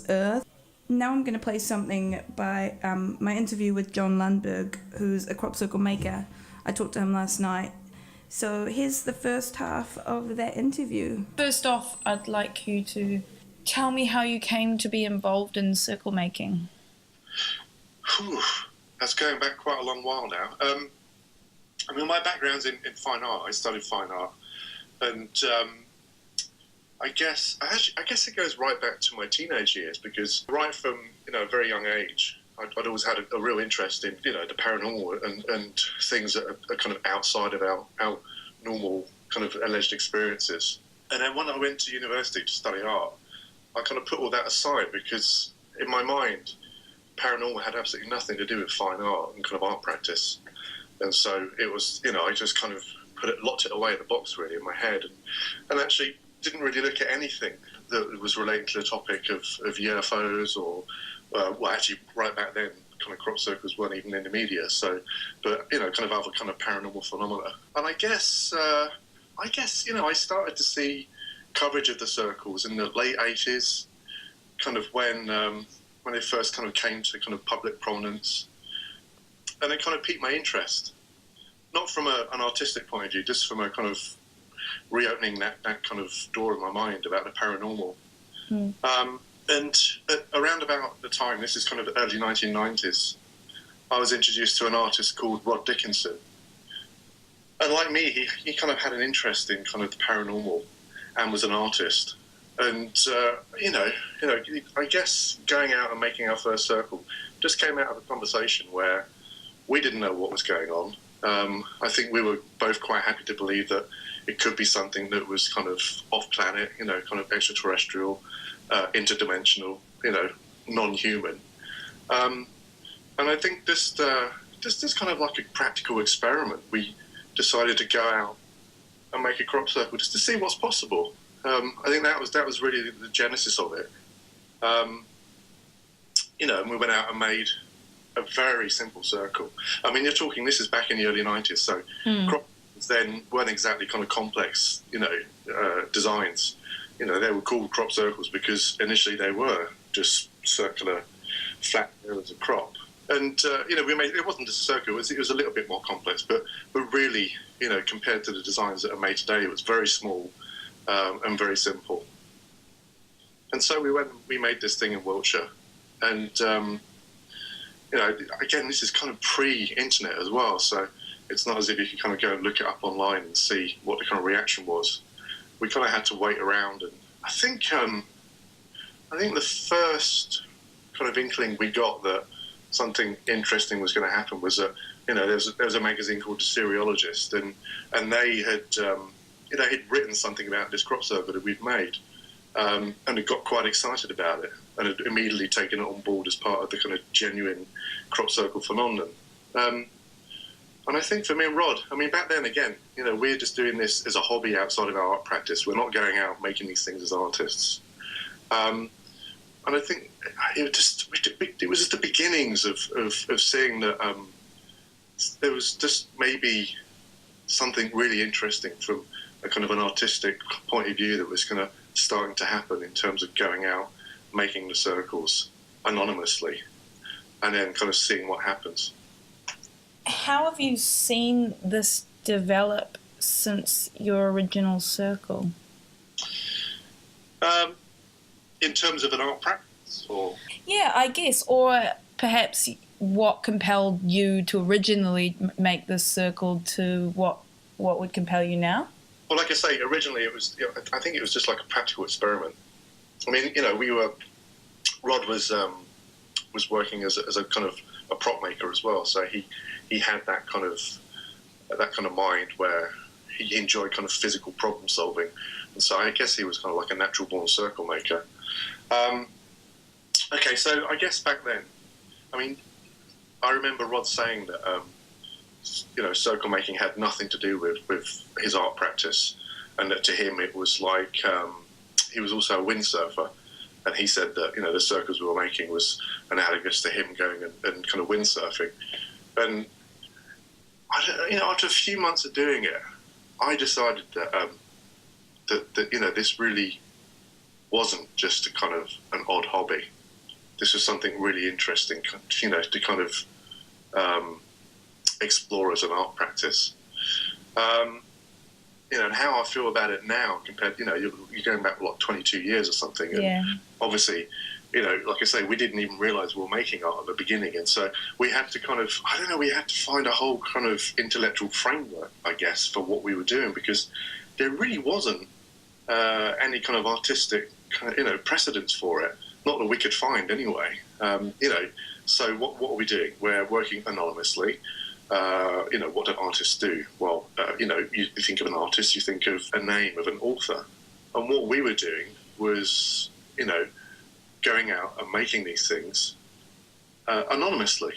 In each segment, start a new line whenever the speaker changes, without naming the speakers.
Earth. Now I'm going to play something by my interview with John Lundberg, who's a crop circle maker. I talked to him last night. So here's the first half of that interview.
First off, I'd like you to tell me how you came to be involved in circle making.
That's going back quite a long while now. I mean, my background's in fine art. I studied fine art. And I guess it goes right back to my teenage years, because right from a very young age, I'd always had a real interest in the paranormal and things that are kind of outside of our normal kind of alleged experiences. And then when I went to university to study art, I kind of put all that aside, because in my mind, paranormal had absolutely nothing to do with fine art and kind of art practice. And so it was, I just kind of locked it away in the box really in my head, and actually didn't really look at anything that was relating to the topic of UFOs or, well, actually right back then, kind of crop circles weren't even in the media. So, but kind of other kind of paranormal phenomena. And I guess I started to see coverage of the circles in the late 80s, kind of when they first kind of came to kind of public prominence, and it kind of piqued my interest, not from an artistic point of view, just from a kind of reopening that kind of door in my mind about the paranormal. And around about the time, this is kind of the early 1990s, I was introduced to an artist called Rod Dickinson. And like me, he kind of had an interest in kind of the paranormal and was an artist. And, I guess going out and making our first circle just came out of a conversation where we didn't know what was going on. I think we were both quite happy to believe that it could be something that was kind of off-planet, kind of extraterrestrial, interdimensional, non-human. And I think just kind of like a practical experiment, we decided to go out and make a crop circle just to see what's possible. I think that was really the genesis of it. And we went out and made a very simple circle. I mean, this is back in the early 90s, so crop then weren't exactly kind of complex, designs. They were called crop circles because initially they were just circular, flat areas of crop. And, we made, it wasn't just a circle, it was a little bit more complex, but really, compared to the designs that are made today, it was very small and very simple. And so we made this thing in Wiltshire. And, again, this is kind of pre-internet as well, so it's not as if you could kind of go and look it up online and see what the kind of reaction was. We kind of had to wait around, and I think the first kind of inkling we got that something interesting was going to happen was that there was a magazine called The Seriologist, and they had written something about this crop circle that we'd made, and had got quite excited about it, and had immediately taken it on board as part of the kind of genuine crop circle phenomenon. And I think for me and Rod, I mean, back then again, we're just doing this as a hobby outside of our art practice. We're not going out making these things as artists. And I think it was just the beginnings of seeing that there was just maybe something really interesting from a kind of an artistic point of view that was kind of starting to happen in terms of going out, making the circles anonymously, and then kind of seeing what happens.
How have you seen this develop since your original circle?
In terms of an art practice, or?
Yeah, I guess, or perhaps what compelled you to originally make this circle to what would compel you now?
Well, like I say, originally it was, I think it was just like a practical experiment. I mean, Rod was working as a kind of a prop maker as well, so he had that kind of mind where he enjoyed kind of physical problem solving, and so I guess he was kind of like a natural born circle maker. Okay, so I guess back then, I mean, I remember Rod saying that circle making had nothing to do with his art practice, and that to him it was like he was also a windsurfer. And he said that, the circles we were making was analogous to him going and kind of windsurfing. And, after a few months of doing it, I decided that this really wasn't just a kind of an odd hobby. This was something really interesting, you know, to kind of explore as an art practice. You know, and how I feel about it now compared, you know, you're going back, what, 22 years or something. And
Yeah.
obviously, you know, like I say, we didn't even realise we were making art at the beginning. And so we had to kind of, I don't know, we had to find a whole kind of intellectual framework, I guess, for what we were doing, because there really wasn't any kind of artistic, kind of, you know, precedence for it. Not that we could find anyway. You know, so what are we doing? We're working anonymously. You know, what do artists do? Well, you know, you think of an artist, you think of a name of an author. And what we were doing was, you know, going out and making these things anonymously.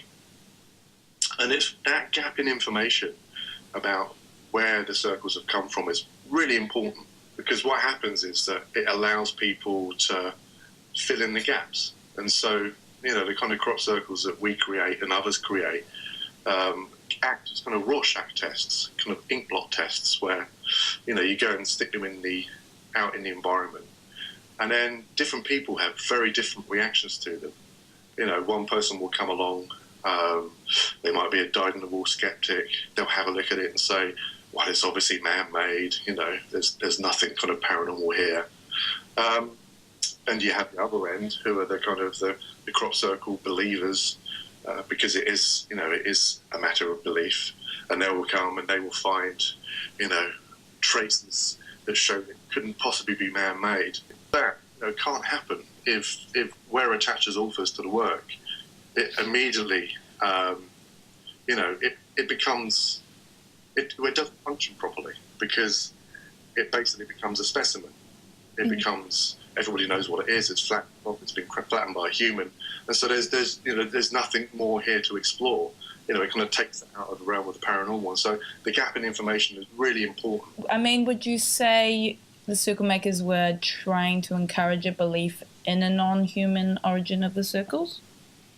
And it's that gap in information about where the circles have come from is really important, because what happens is that it allows people to fill in the gaps. And so, you know, the kind of crop circles that we create and others create act as kind of Rorschach tests, kind of ink blot tests, where, you know, you go and stick them out in the environment, and then different people have very different reactions to them. You know, one person will come along, they might be a dyed-in-the-wool skeptic, they'll have a look at it and say, well, it's obviously man-made, you know, there's nothing kind of paranormal here. And you have the other end, who are the kind of the crop circle believers, because it is, you know, it is a matter of belief, and they will come and they will find, you know, traces that show it couldn't possibly be man-made. That, you know, can't happen if we're attached as authors to the work. It immediately, you know, it becomes, it doesn't function properly, because it basically becomes a specimen. It becomes, everybody knows what it is. It's flat. It's been flattened by a human, and so there's you know, there's nothing more here to explore. You know, it kind of takes it out of the realm of the paranormal. And so the gap in information is really important.
I mean, would you say the circle makers were trying to encourage a belief in a non-human origin of the circles?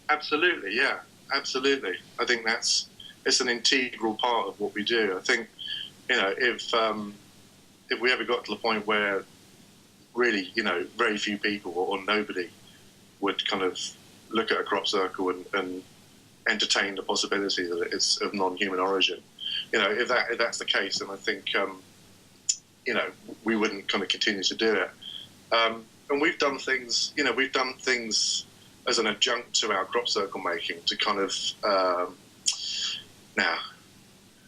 Absolutely, yeah, absolutely. I think it's an integral part of what we do. I think, you know, if we ever got to the point where really, you know, very few people or nobody would kind of look at a crop circle and entertain the possibility that it's of non-human origin, you know, if that's the case, then I think, you know, we wouldn't kind of continue to do it. And we've done things as an adjunct to our crop circle making to kind of, now,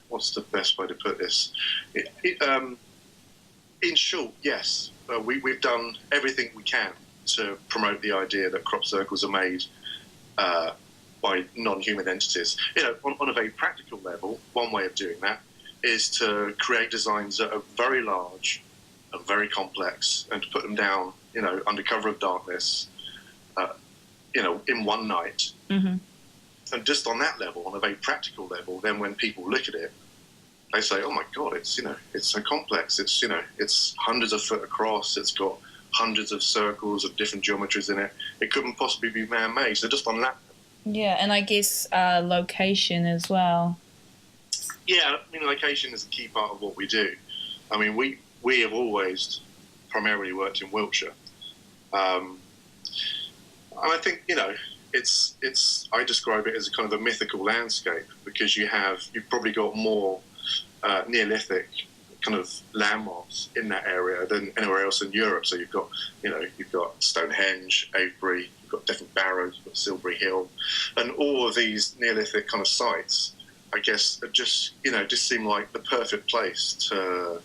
what's the best way to put this? In short, yes, we've done everything we can to promote the idea that crop circles are made by non-human entities. You know, on a very practical level, one way of doing that is to create designs that are very large and very complex, and to put them down, you know, under cover of darkness, you know, in one night.
Mm-hmm.
And just on that level, on a very practical level, then when people look at it, they say, oh my God, it's, you know, it's so complex. It's, you know, it's hundreds of foot across. It's got hundreds of circles of different geometries in it. It couldn't possibly be man-made. So just on that.
Yeah, and I guess location as well.
Yeah, I mean, location is a key part of what we do. I mean, we have always primarily worked in Wiltshire. And I think, you know, it's I describe it as a kind of a mythical landscape, because you've probably got more Neolithic kind of landmarks in that area than anywhere else in Europe. So you've got Stonehenge, Avebury, you've got different barrows, you've got Silbury Hill, and all of these Neolithic kind of sites, I guess, just seem like the perfect place to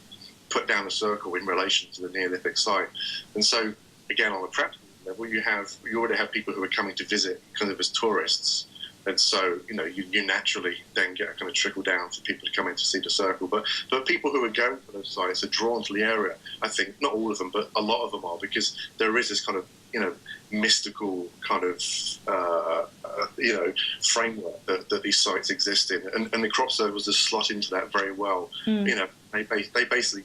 put down a circle in relation to the Neolithic site. And so, again, on a practical level, you already have people who are coming to visit kind of as tourists. And so, you know, you naturally then get a kind of trickle down for people to come in to see the circle. But people who are going to those sites are drawn to the area. I think not all of them, but a lot of them are, because there is this kind of, you know, mystical kind of, you know, framework that these sites exist in. And the crop circles just slot into that very well. You know, they basically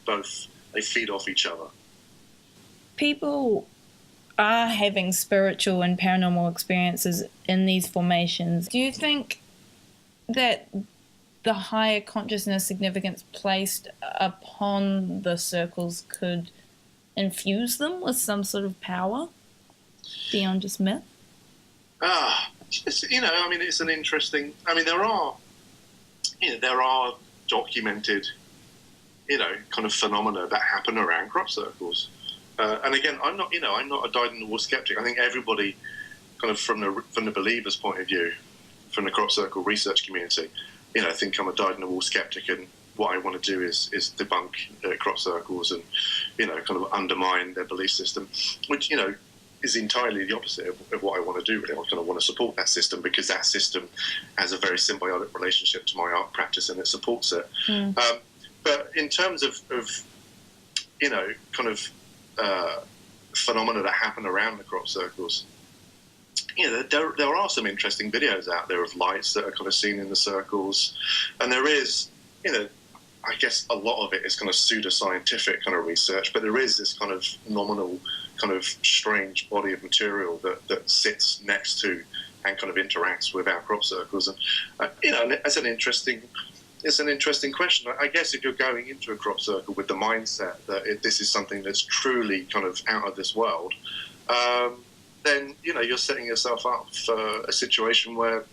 they feed off each other.
People are having spiritual and paranormal experiences in these formations. Do you think that the higher consciousness significance placed upon the circles could infuse them with some sort of power beyond just myth?
It's an interesting. There are documented, kind of phenomena that happen around crop circles. And again, I'm not a dyed-in-the-wool skeptic. I think everybody, kind of from the believer's point of view, from the crop circle research community, think I'm a dyed-in-the-wool skeptic, and what I want to do is debunk crop circles and, kind of undermine their belief system, which, is entirely the opposite of what I want to do, really. I kind of want to support that system because that system has a very symbiotic relationship to my art practice and it supports it. But in terms of phenomena that happen around the crop circles, there are some interesting videos out there of lights that are kind of seen in the circles. And there is, I guess a lot of it is kind of pseudoscientific kind of research, but there is this kind of nominal, kind of strange body of material that sits next to and kind of interacts with our crop circles. And, it's an interesting question. I guess if you're going into a crop circle with the mindset that this is something that's truly kind of out of this world, then, you're setting yourself up for a situation where,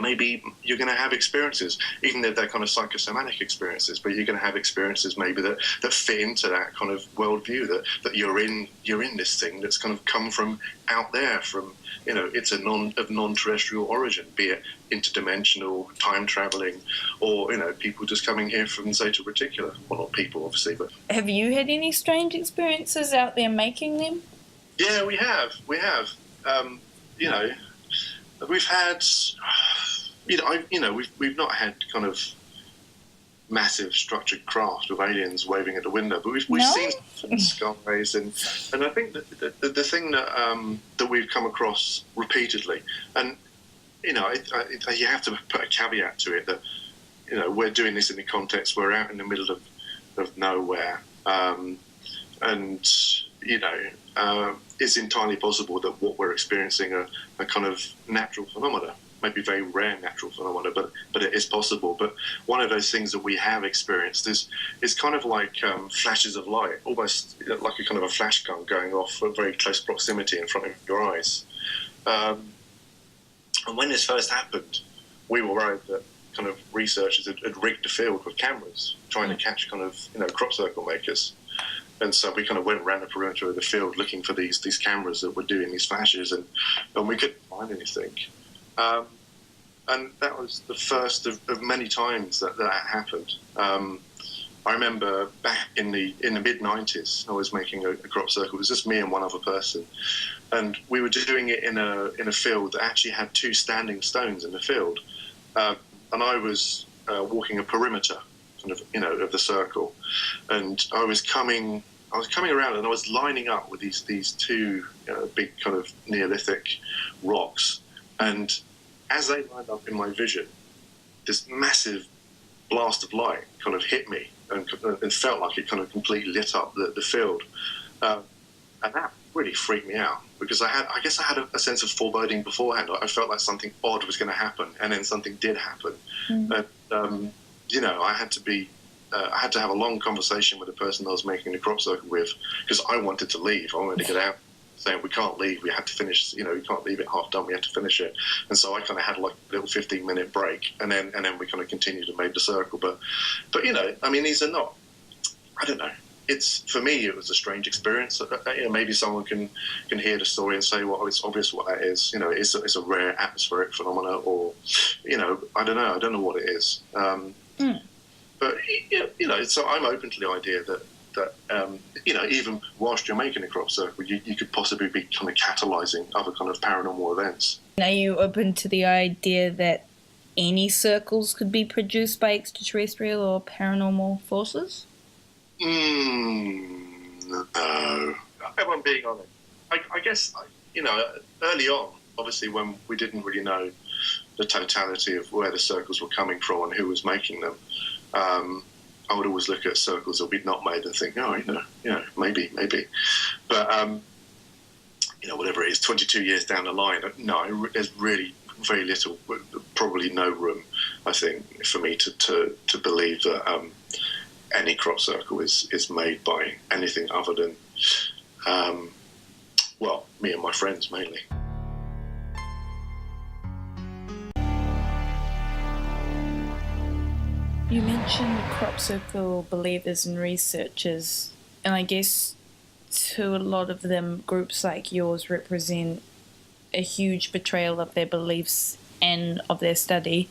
maybe you're going to have experiences, even if they're kind of psychosomatic experiences, but you're going to have experiences maybe that fit into that kind of worldview, that you're in this thing that's kind of come from out there, from, it's of non-terrestrial origin, be it interdimensional, time traveling, or, people just coming here from Zeta Reticula. Well, not people, obviously, but...
Have you had any strange experiences out there making them?
Yeah, we have. We've had, we've not had kind of massive structured craft with aliens waving at the window, but we've seen some skies, and I think that the thing that we've come across repeatedly, and you have to put a caveat to it that we're doing this in the context we're out in the middle of nowhere, and it's entirely possible that what we're experiencing are kind of natural phenomena, maybe very rare natural phenomena, but it is possible. But one of those things that we have experienced is kind of like flashes of light, almost like a kind of a flash gun going off at very close proximity in front of your eyes. And when this first happened, we were worried that kind of researchers had rigged the field with cameras, trying to catch kind of crop circle makers. And so we kind of went around the perimeter of the field looking for these cameras that were doing these flashes, and we couldn't find anything. And that was the first of many times that happened. I remember back in the mid-90s, I was making a crop circle. It was just me and one other person, and we were doing it in a field that actually had two standing stones in the field, and I was walking a perimeter, kind of of the circle, and I was coming around, and I was lining up with these two big kind of Neolithic rocks, and as they lined up in my vision, this massive blast of light kind of hit me and felt like it kind of completely lit up the field, and that really freaked me out, because I guess I had a sense of foreboding beforehand. I felt like something odd was going to happen, and then something did happen. And I had to have a long conversation with the person I was making the crop circle with, because I wanted to leave. I wanted to get out, saying we can't leave. We had to finish. We can't leave it half done. We had to finish it. And so I kind of had like a little 15-minute break, and then we kind of continued and made the circle. But these are not. I don't know. For me, it was a strange experience. Maybe someone can hear the story and say, well, it's obvious what that is. It's a rare atmospheric phenomena, or I don't know. I don't know what it is. But so I'm open to the idea that even whilst you're making a crop circle, you could possibly be kind of catalysing other kind of paranormal events.
Are you open to the idea that any circles could be produced by extraterrestrial or paranormal forces?
No. If I'm being honest, I guess early on, obviously when we didn't really know the totality of where the circles were coming from and who was making them, I would always look at circles that we'd not made and think, maybe. But, whatever it is, 22 years down the line, no, there's really very little, probably no room, I think, for me to believe that any crop circle is made by anything other than, me and my friends mainly.
You mentioned crop circle believers and researchers, and I guess to a lot of them, groups like yours represent a huge betrayal of their beliefs and of their study.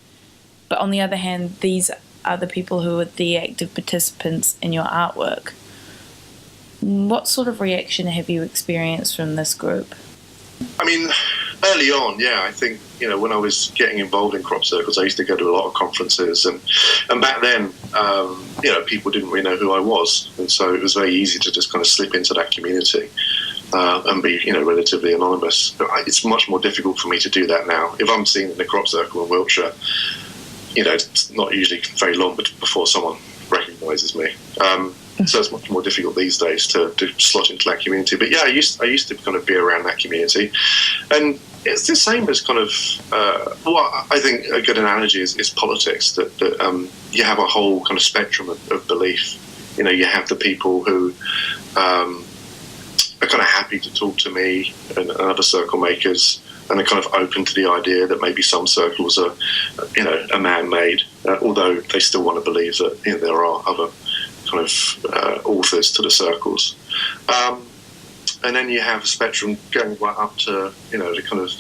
But on the other hand, these are the people who are the active participants in your artwork. What sort of reaction have you experienced from this group?
I mean, early on, I think, when I was getting involved in crop circles, I used to go to a lot of conferences, and back then, people didn't really know who I was, and so it was very easy to just kind of slip into that community and be, relatively anonymous. But it's much more difficult for me to do that now. If I'm seen in the crop circle in Wiltshire, it's not usually very long before someone recognises me. So it's much more difficult these days to slot into that community. But I used to kind of be around that community, and it's the same as kind of I think a good analogy is politics. That you have a whole kind of spectrum of belief. You have the people who are kind of happy to talk to me and other circle makers, and are kind of open to the idea that maybe some circles are, man-made, although they still want to believe that there are other kind of authors to the circles. And then you have a spectrum going right up to, the kind of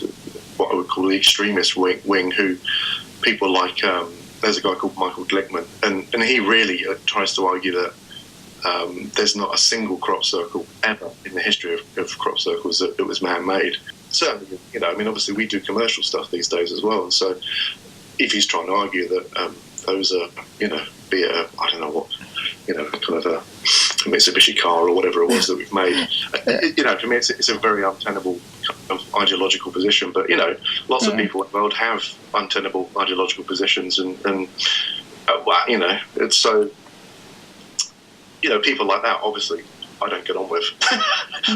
what I would call the extremist wing who people like, there's a guy called Michael Glickman, and he really tries to argue that there's not a single crop circle ever in the history of crop circles that was man-made. Certainly, obviously we do commercial stuff these days as well, and so if he's trying to argue that those are, be it a, I don't know what, kind of a Mitsubishi car or whatever it was that we've made, for me it's a very untenable kind of ideological position, but, lots of people in the world have untenable ideological positions, and it's so, people like that, obviously, I don't get on with.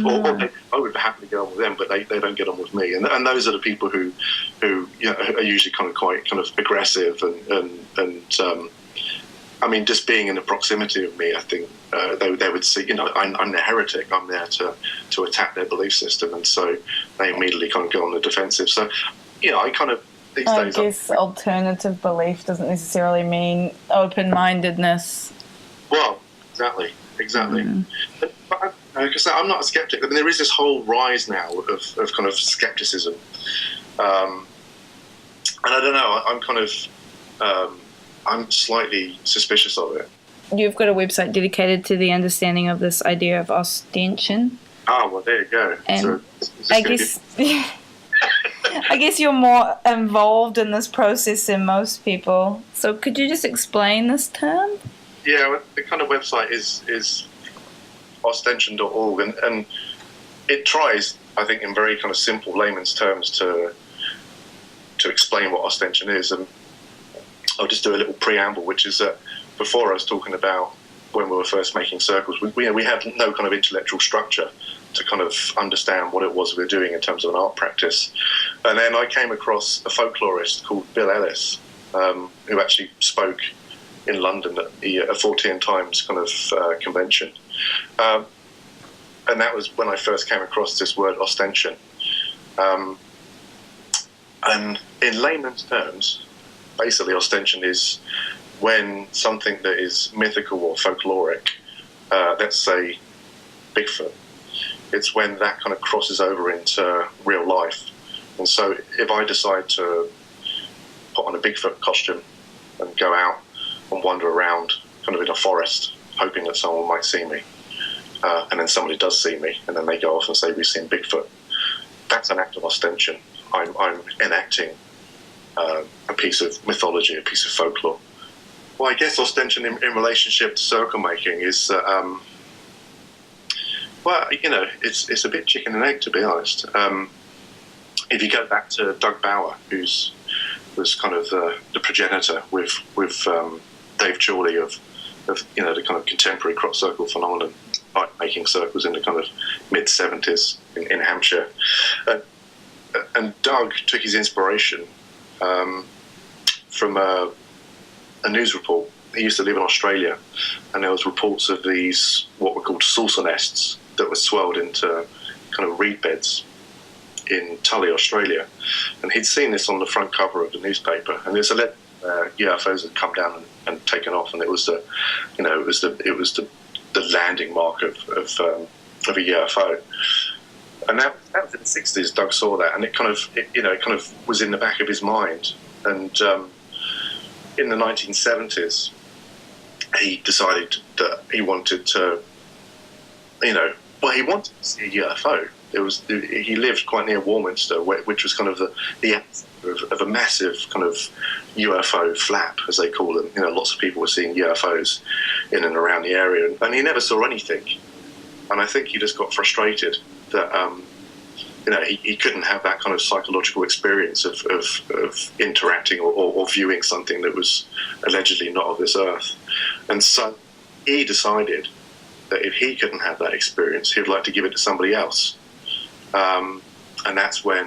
or I would happily get on with them, but they don't get on with me. And those are the people who are usually quite aggressive and I mean, just being in the proximity of me, I think they would see, I'm the heretic. I'm there to attack their belief system, and so they immediately kind of go on the defensive. So, I kind of these days. I guess
alternative belief doesn't necessarily mean open-mindedness.
Well, exactly. But because I'm not a skeptic. I mean, there is this whole rise now of kind of skepticism, and I don't know. I'm kind of I'm slightly suspicious of it.
You've got a website dedicated to the understanding of this idea of ostension.
Oh, well, there you go.
And
so
I guess you're more involved in this process than most people. So could you just explain this term?
Yeah, the kind of website is ostension.org, and it tries, I think, in very kind of simple layman's terms to explain what ostension is. And I'll just do a little preamble, which is that before I was talking about when we were first making circles, we had no kind of intellectual structure to kind of understand what it was we were doing in terms of an art practice. And then I came across a folklorist called Bill Ellis, who actually spoke in London at the 14 Times kind of convention. And that was when I first came across this word ostension. And in layman's terms, basically ostension is when something that is mythical or folkloric, let's say Bigfoot, it's when that kind of crosses over into real life. And so if I decide to put on a Bigfoot costume and go out and wander around kind of in a forest, hoping that someone might see me, and then somebody does see me, and then they go off and say, we've seen Bigfoot, that's an act of ostension. I'm enacting a piece of mythology, a piece of folklore. Well, I guess ostension in relationship to circle making is, it's a bit chicken and egg, to be honest. If you go back to Doug Bauer, was kind of the progenitor with Dave Chorley of the kind of contemporary crop circle phenomenon, like making circles in the kind of mid-70s in Hampshire. And Doug took his inspiration from a news report he used to live in Australia, and there was reports of these what were called saucer nests that were swelled into kind of reed beds in Tully, Australia, and he'd seen this on the front cover of the newspaper. And there's a UFOs had come down and taken off, and it was the landing mark of a UFO. And that was in the 60s. Doug saw that, and it kind of was in the back of his mind. And in the 1970s, he decided that he wanted to, he wanted to see a UFO. He lived quite near Warminster, which was kind of the epicenter of a massive kind of UFO flap, as they call them. Lots of people were seeing UFOs in and around the area, and he never saw anything. And I think he just got frustrated that he couldn't have that kind of psychological experience of interacting or viewing something that was allegedly not of this earth. And so he decided that if he couldn't have that experience, he'd like to give it to somebody else. And that's when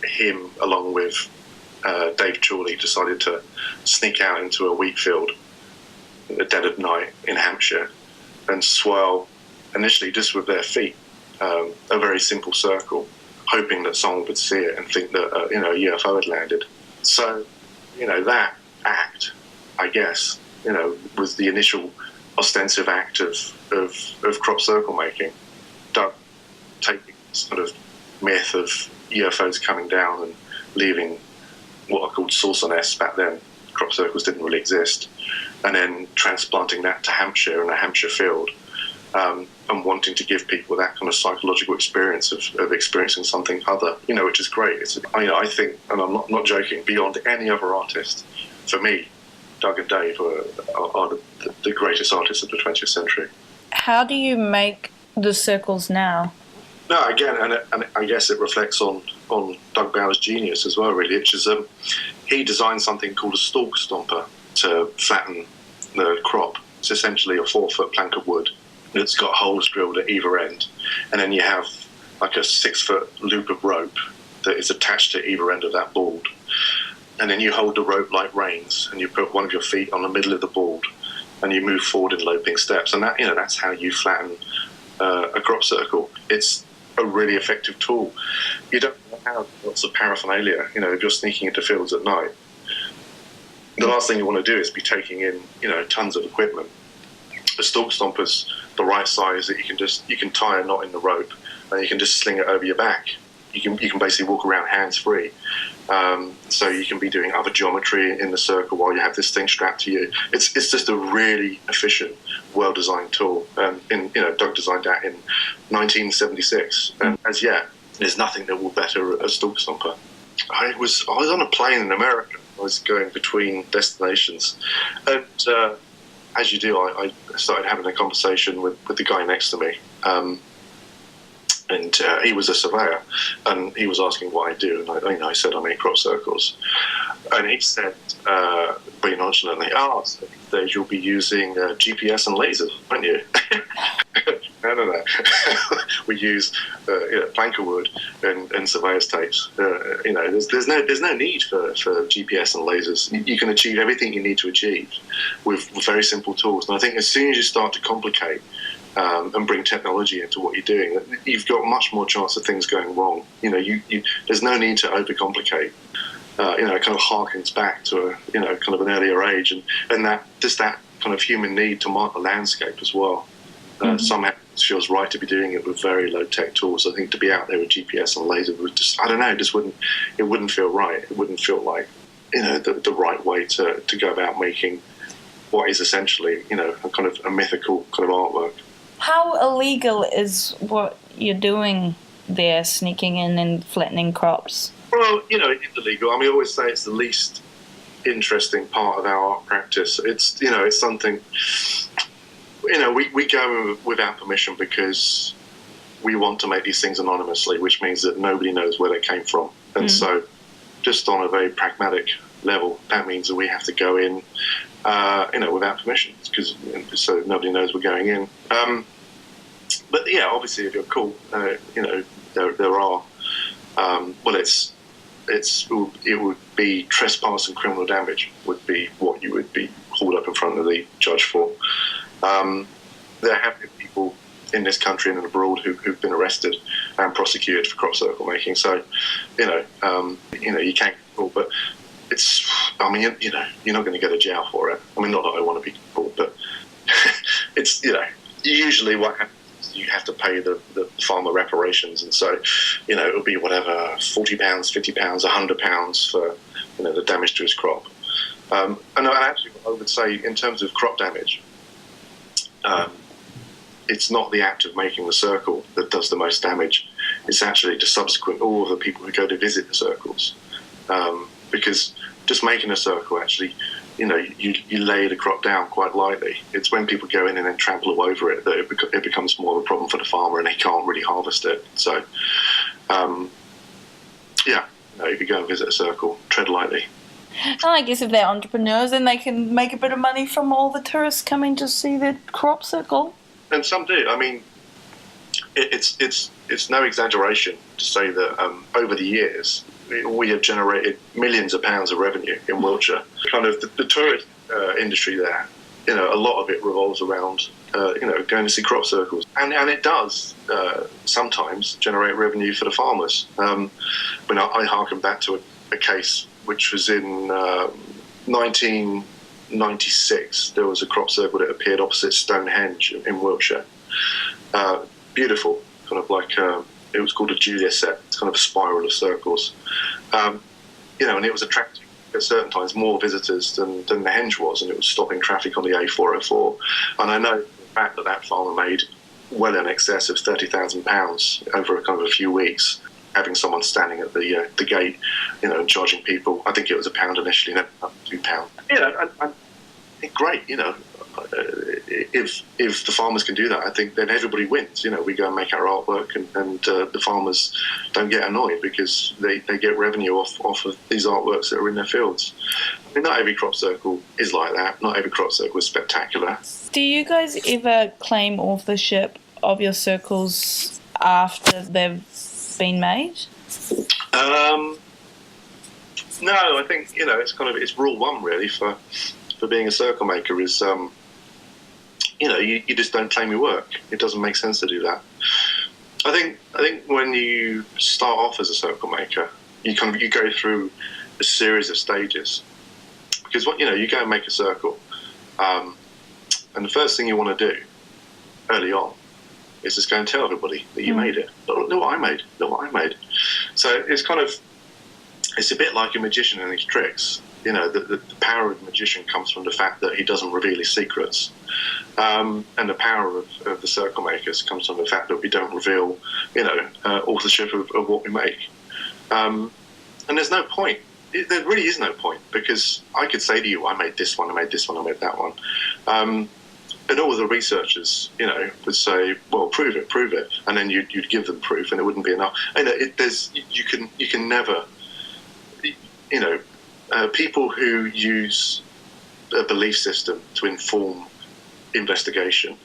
him, along with Dave Chorley, decided to sneak out into a wheat field in the dead of night in Hampshire and swirl, initially just with their feet, a very simple circle, hoping that someone would see it and think that a UFO had landed. So, that act, I guess, was the initial ostensive act of crop circle making. Doug taking sort of myth of UFOs coming down and leaving what are called saucer nests back then. Crop circles didn't really exist. And then transplanting that to Hampshire in a Hampshire field, and wanting to give people that kind of psychological experience of experiencing something other, which is great. I think, and I'm not joking, beyond any other artist, for me, Doug and Dave are the greatest artists of the 20th century.
How do you make the circles now?
No, again, and I guess it reflects on Doug Bauer's genius as well, really, which is he designed something called a stalk stomper to flatten the crop. It's essentially a 4-foot plank of wood that's got holes drilled at either end, and then you have like a 6-foot loop of rope that is attached to either end of that board, and then you hold the rope like reins, and you put one of your feet on the middle of the board, and you move forward in loping steps, and that's how you flatten a crop circle. It's a really effective tool. You don't have lots of paraphernalia. If you're sneaking into fields at night, the last thing you want to do is be taking in tons of equipment. The stalk stomper's the right size that you can tie a knot in the rope, and you can just sling it over your back. You can basically walk around hands free. So you can be doing other geometry in the circle while you have this thing strapped to you. It's just a really efficient, well-designed tool. Doug designed that in 1976, and as yet, there's nothing that will better a stalk stomper. I was on a plane in America. I was going between destinations, and as you do, I started having a conversation with the guy next to me. And he was a surveyor, and he was asking what I do, and I said I make crop circles, and he said very nonchalantly, so these days you'll be using GPS and lasers, won't you? No. We use plank of wood and surveyor's tapes. There's no need for GPS and lasers. You can achieve everything you need to achieve with very simple tools. And I think as soon as you start to complicate and bring technology into what you're doing, you've got much more chance of things going wrong. There's no need to overcomplicate. It kind of harkens back to kind of an earlier age, and that kind of human need to mark the landscape as well. Somehow it feels right to be doing it with very low tech tools. I think to be out there with GPS and laser would just, I don't know, it wouldn't feel right. It wouldn't feel like the right way to go about making what is essentially a kind of a mythical kind of artwork.
How illegal is what you're doing there, sneaking in and flattening crops?
Well, it's illegal. I always say it's the least interesting part of our art practice. It's something, we go without permission because we want to make these things anonymously, which means that nobody knows where they came from. And so just on a very pragmatic level, that means that we have to go in, without permission, so nobody knows we're going in. But yeah, obviously, if you're cool, there are. It would be trespass and criminal damage would be what you would be hauled up in front of the judge for. There have been people in this country and abroad who've been arrested and prosecuted for crop circle making. So, you can't, but it's, I mean, you're not going to go to jail for it. I mean, not that I want to be caught, but it's, usually what happens is you have to pay the farmer reparations. And so, it'll be whatever, £40, £50, £100 for, the damage to his crop. And actually, I would say in terms of crop damage, it's not the act of making the circle that does the most damage. It's actually all of the people who go to visit the circles. Because just making a circle, actually, you lay the crop down quite lightly. It's when people go in and then trample all over it that it becomes more of a problem for the farmer and they can't really harvest it. So, if you go and visit a circle, tread lightly.
And I guess if they're entrepreneurs, then they can make a bit of money from all the tourists coming to see the crop circle.
And some do. I mean, it's no exaggeration to say that over the years we have generated millions of pounds of revenue in Wiltshire. Kind of the tourist industry there, a lot of it revolves around going to see crop circles, and it does sometimes generate revenue for the farmers. I harken back to a case which was in 1996. There was a crop circle that appeared opposite Stonehenge in Wiltshire. Beautiful, kind of like it was called a Julia set. It's kind of a spiral of circles, and it was attracting at certain times more visitors than the Henge was, and it was stopping traffic on the A404. And I know the fact that farmer made well in excess of £30,000 over a kind of a few weeks, having someone standing at the gate, and charging people. I think it was £1 initially, then £2. And great, if the farmers can do that, I think then everybody wins. We go and make our artwork, and the farmers don't get annoyed because they get revenue off of these artworks that are in their fields. I mean, not every crop circle is like that. Not every crop circle is spectacular.
Do you guys ever claim authorship of your circles after they've been made?
No, I think it's rule one really for being a circle maker is you just don't claim your work. It doesn't make sense to do that. I think when you start off as a circle maker, you go through a series of stages, because you go and make a circle, and the first thing you want to do early on is just go and tell everybody that you made it. Look what I made. Look what I made. So it's a bit like a magician and his tricks. The power of the magician comes from the fact that he doesn't reveal his secrets. And the power of the circle makers comes from the fact that we don't reveal, authorship of what we make. And there's no point. There really is no point, because I could say to you, I made this one, I made this one, I made that one. And all of the researchers, would say, well, prove it. And then you'd give them proof, and it wouldn't be enough. You can never, people who use a belief system to inform investigation,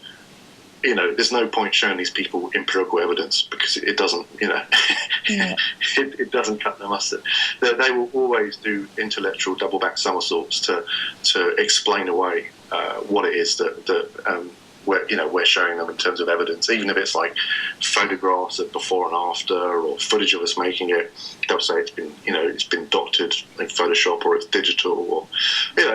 there's no point showing these people empirical evidence, because it doesn't, it doesn't cut the mustard. They will always do intellectual double-back somersaults to explain away what it is that we're showing them in terms of evidence, even if it's like photographs of before and after, or footage of us making it. They'll say it's been doctored in Photoshop, or it's digital, or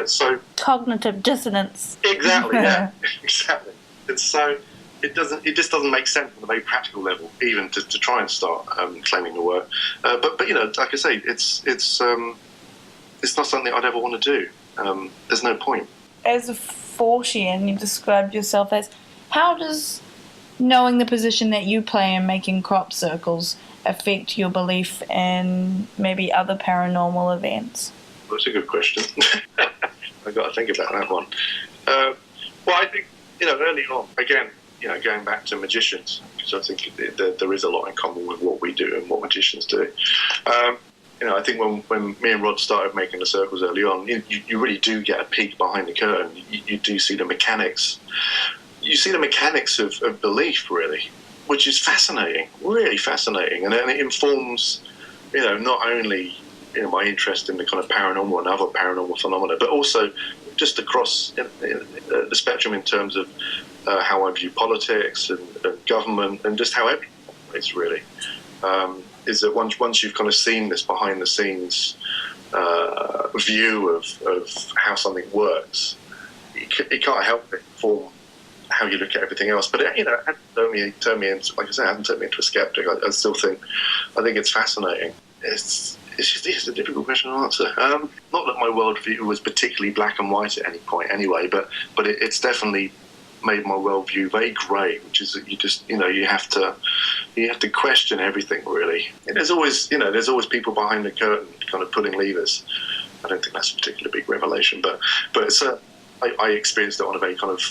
so
cognitive dissonance.
Exactly, yeah, exactly. And so it just doesn't make sense on a very practical level, even to try and start claiming the work. But like I say, it's not something I'd ever want to do. There's no point.
As a Fortian, you described yourself as, how does knowing the position that you play in making crop circles affect your belief in maybe other paranormal events?
That's a good question. I've got to think about that one. Well, I think, early on, again, going back to magicians, because I think there is a lot in common with what we do and what magicians do. I think when me and Rod started making the circles early on, you really do get a peek behind the curtain. You do see the mechanics. You see the mechanics of belief, really, which is fascinating, really fascinating. And it informs, not only, my interest in the kind of paranormal and other paranormal phenomena, but also just across the spectrum in terms of how I view politics and government, and just how everything operates, really. Is that once you've kind of seen this behind the scenes view of how something works, it can't help but form how you look at everything else. But it hasn't turned me into, like I said, it hasn't turned me into a skeptic. I still think it's fascinating. It's just a difficult question to answer. Not that my worldview was particularly black and white at any point, anyway. But it's definitely made my worldview very grey, which is that you have to question everything, really. And there's always people behind the curtain kind of pulling levers. I don't think that's a particularly big revelation, but it's I experienced it on a very kind of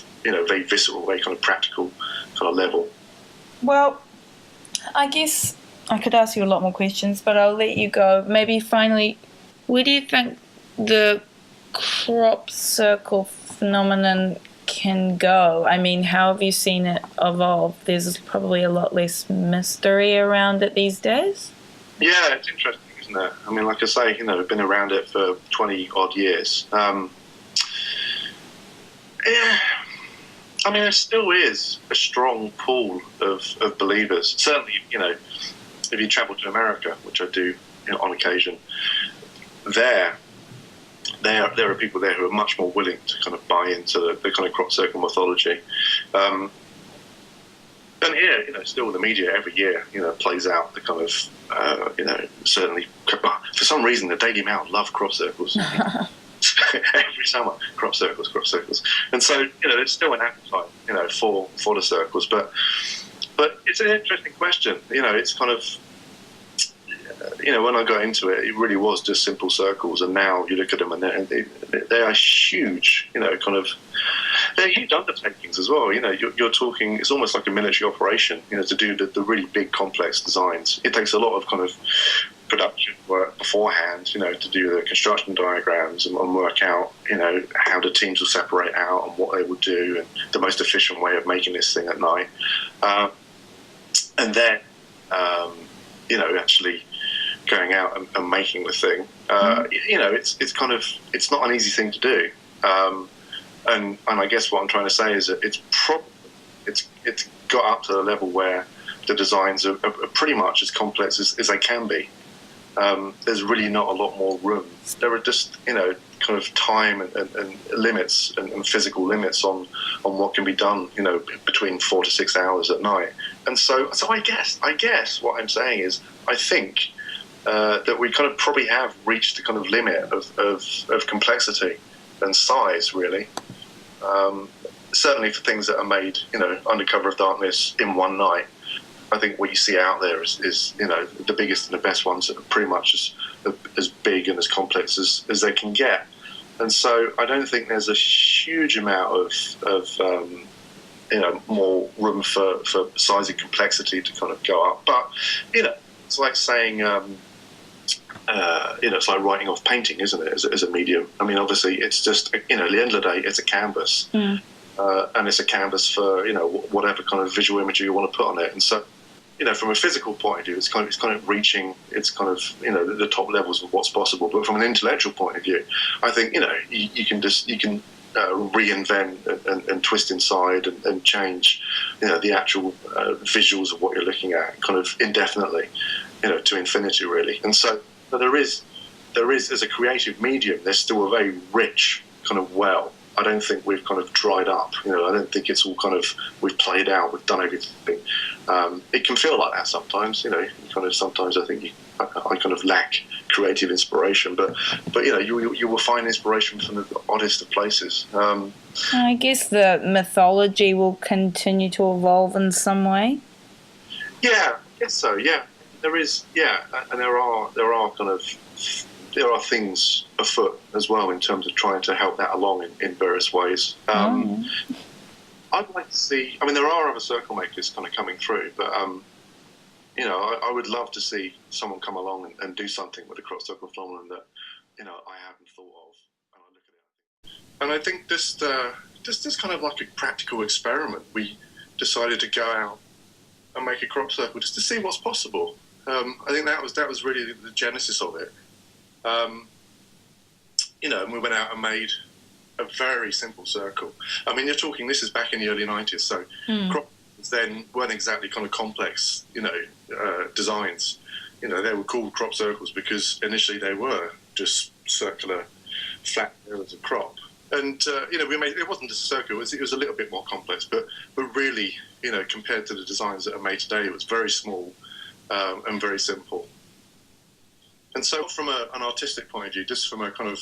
very visceral, very kind of practical kind of level.
Well, I guess I could ask you a lot more questions, but I'll let you go. Maybe finally, where do you think the crop circle phenomenon can go? I mean, how have you seen it evolve? There's probably a lot less mystery around it these days. Yeah,
it's interesting, isn't it? I mean, like I say, I've been around it for 20 odd years. Yeah, I mean, there still is a strong pool of believers. Certainly, if you travel to America, which I do on occasion, there are people there who are much more willing to kind of buy into the kind of crop circle mythology. And here, still the media every year, plays out the kind of, certainly, for some reason, the Daily Mail love crop circles. Every summer, crop circles. And so, there's still an appetite, for the circles. But it's an interesting question. It's kind of, when I got into it, it really was just simple circles. And now you look at them and they are huge, they're huge undertakings as well. You're talking, it's almost like a military operation, to do the really big complex designs. It takes a lot of kind of production work beforehand, to do the construction diagrams and work out, how the teams will separate out and what they will do and the most efficient way of making this thing at night. And then, actually going out and making the thing, it's not an easy thing to do. And I guess what I'm trying to say is that it's got up to the level where the designs are pretty much as complex as they can be. There's really not a lot more room. There are just, kind of time and limits and physical limits on what can be done, between 4 to 6 hours at night. And so I guess what I'm saying is I think that we kind of probably have reached the kind of limit of complexity and size, really. Certainly for things that are made, under cover of darkness in one night. I think what you see out there is the biggest and the best ones that are pretty much as big and as complex as they can get. And so I don't think there's a huge amount of more room for size and complexity to kind of go up. But, it's like saying, it's like writing off painting, isn't it, as a medium? I mean, obviously, it's just, at the end of the day, it's a canvas. Mm. And it's a canvas for, whatever kind of visual imagery you want to put on it. And so, from a physical point of view, it's kind of reaching, it's kind of, the top levels of what's possible. But from an intellectual point of view, I think, you can reinvent and twist inside and change, the actual visuals of what you're looking at kind of indefinitely, to infinity, really. And so there is, as a creative medium, there's still a very rich kind of well. I don't think we've kind of dried up. I don't think it's all kind of, we've played out, we've done everything. It can feel like that sometimes. Sometimes I think I kind of lack creative inspiration, but you will find inspiration from the oddest of places.
I guess the mythology will continue to evolve in some way.
Yeah, I guess so. Yeah, there is. Yeah, and there are things afoot as well in terms of trying to help that along in various ways. I'd like to see, there are other circle makers kind of coming through, but, I would love to see someone come along and do something with the crop circle phenomenon that, I haven't thought of. And I look at it. And I think just kind of like a practical experiment, we decided to go out and make a crop circle just to see what's possible. I think that was really the genesis of it. And we went out and made a very simple circle. I mean, you're talking, this is back in the early 90s, so crop then weren't exactly kind of complex, designs. They were called crop circles because initially they were just circular, flat areas of crop. And, we made, it wasn't just a circle, it was a little bit more complex, but really, compared to the designs that are made today, it was very small and very simple. And so from an artistic point of view, just from a kind of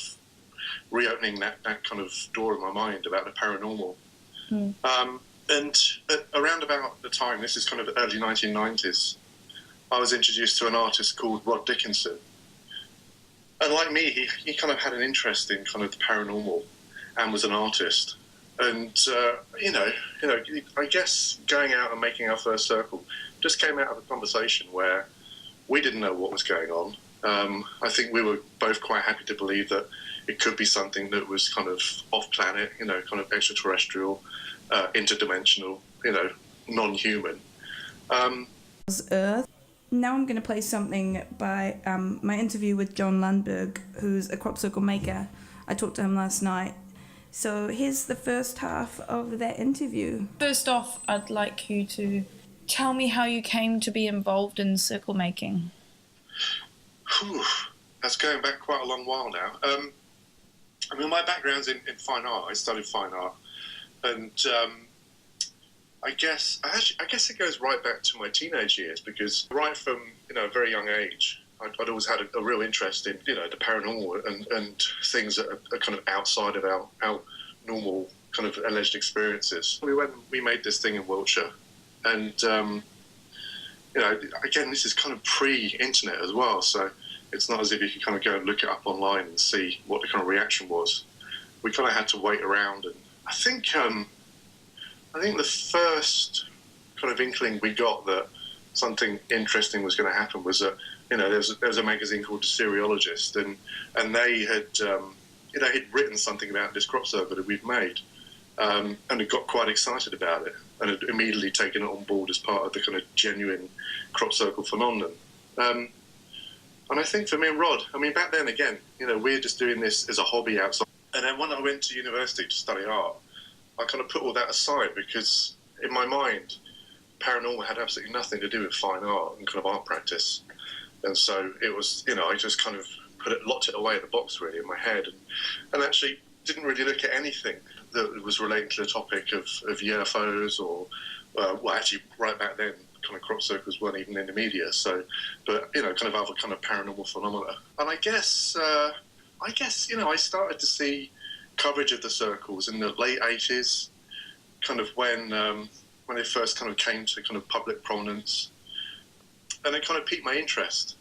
reopening that kind of door in my mind about the paranormal. And around about the time, this is kind of the early 1990s, I was introduced to an artist called Rod Dickinson. And like me, he kind of had an interest in kind of the paranormal and was an artist. And, I guess going out and making our first circle just came out of a conversation where we didn't know what was going on. I think we were both quite happy to believe that it could be something that was kind of off-planet, kind of extraterrestrial, interdimensional, non-human.
Earth. Now I'm going to play something by my interview with John Lundberg, who's a crop circle maker. I talked to him last night. So here's the first half of that interview.
First off, I'd like you to tell me how you came to be involved in circle making.
That's going back quite a long while now. My background's in fine art. I studied fine art. And I guess it goes right back to my teenage years, because right from a very young age, I'd always had a real interest in the paranormal and things that are kind of outside of our normal kind of alleged experiences. We made this thing in Wiltshire, and again, this is kind of pre-internet as well, so it's not as if you could kind of go and look it up online and see what the kind of reaction was. We kind of had to wait around, and I think the first kind of inkling we got that something interesting was going to happen was that there was a magazine called The Seriologist, and they had he'd written something about this crop circle that we'd made, and had got quite excited about it, and had immediately taken it on board as part of the kind of genuine crop circle phenomenon. And I think for me and Rod, back then again, we're just doing this as a hobby outside. And then when I went to university to study art, I kind of put all that aside, because in my mind, paranormal had absolutely nothing to do with fine art and kind of art practice. And so it was, I just kind of locked it away in a box really in my head, and actually didn't really look at anything that was relating to the topic of UFOs or, actually right back then, kind of crop circles weren't even in the media. So, but kind of other kind of paranormal phenomena. And I guess I started to see coverage of the circles in the late 80s, kind of when they first kind of came to kind of public prominence, and it kind of piqued my interest.